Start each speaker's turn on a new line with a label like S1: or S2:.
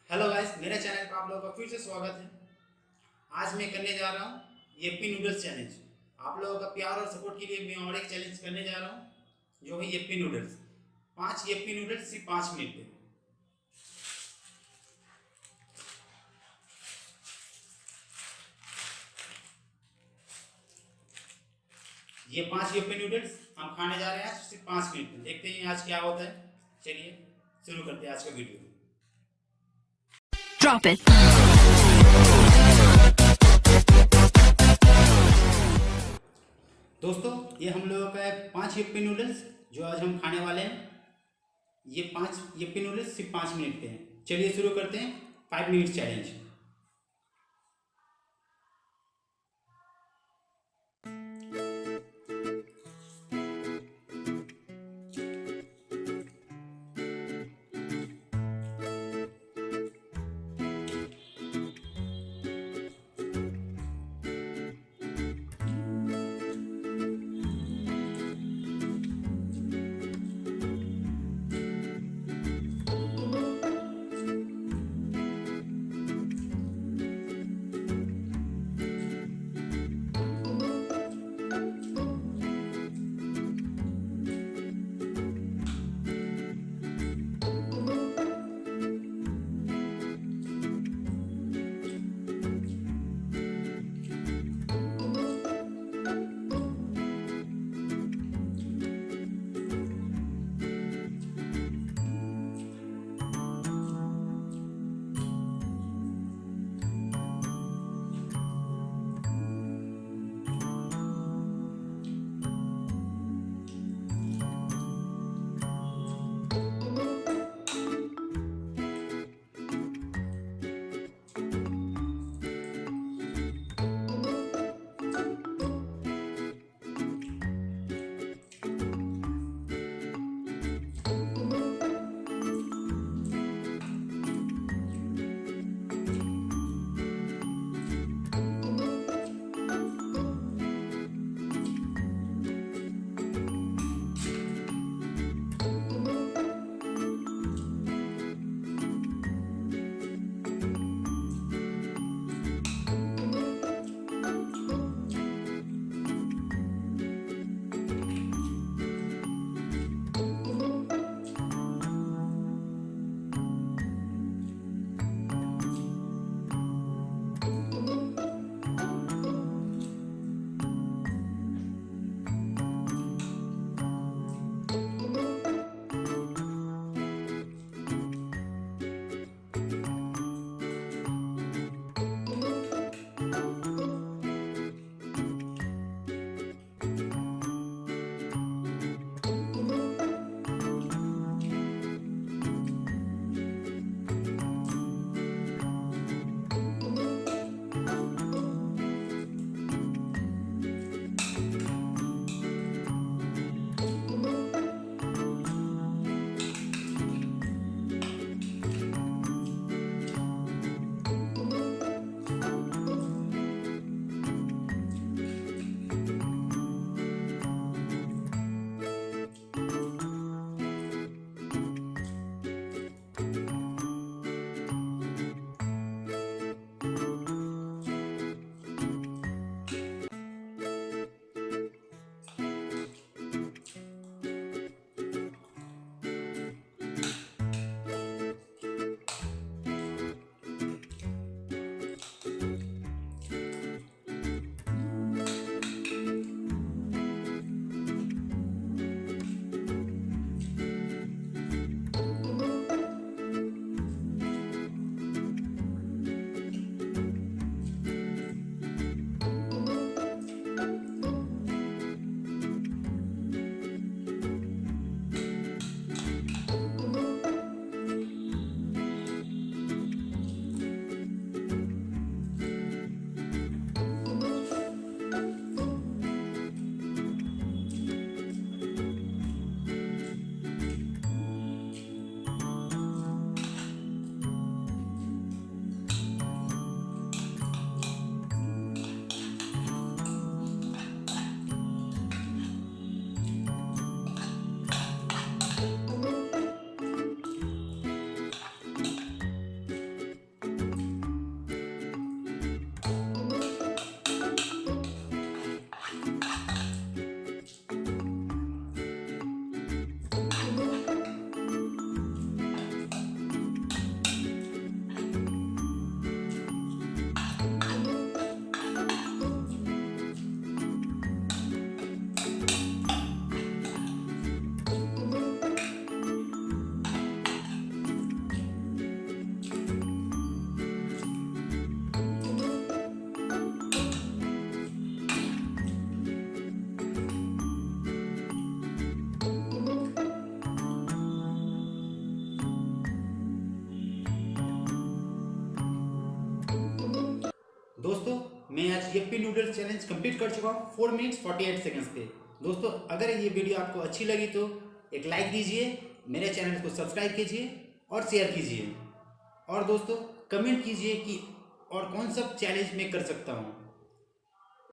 S1: Hello guys, मेरे channel पर आप लोगों का फिर से स्वागत है। आज मैं करने जा रहा हूँ येप्पी नूडल्स चैलेंज। आप लोगों का प्यार और सपोर्ट के लिए मैं और एक चैलेंज करने जा रहा हूँ, जो है येप्पी नूडल्स। 5 येप्पी नूडल्स सिर्फ 5 मिनट में। ये 5 येप्पी नूडल्स हम खाने जा रहे हैं आज सिर्फ 5 मिनट में। देखते हैं आज क्या होता है। चलिए शुरू करते हैं आज का वीडियो।
S2: Drop it.
S1: दोस्तों, ये हम लोगों का है 5 यप्पी नूडल्स जो आज हम खाने वाले हैं। ये 5 यप्पी नूडल्स सिर्फ 5 मिनट के हैं। चलिए शुरू करते हैं 5 मिनट चैलेंज। दोस्तों मैं आज यप्पी नूडल्स चैलेंज कंप्लीट कर चुका हूँ 4 मिनट्स 48 सेकंड्स पे। दोस्तों अगर ये वीडियो आपको अच्छी लगी तो एक लाइक दीजिए, मेरे चैनल को सब्सक्राइब कीजिए और शेयर कीजिए। और दोस्तों कमेंट कीजिए कि और कौन सा चैलेंज मैं कर सकता हूँ।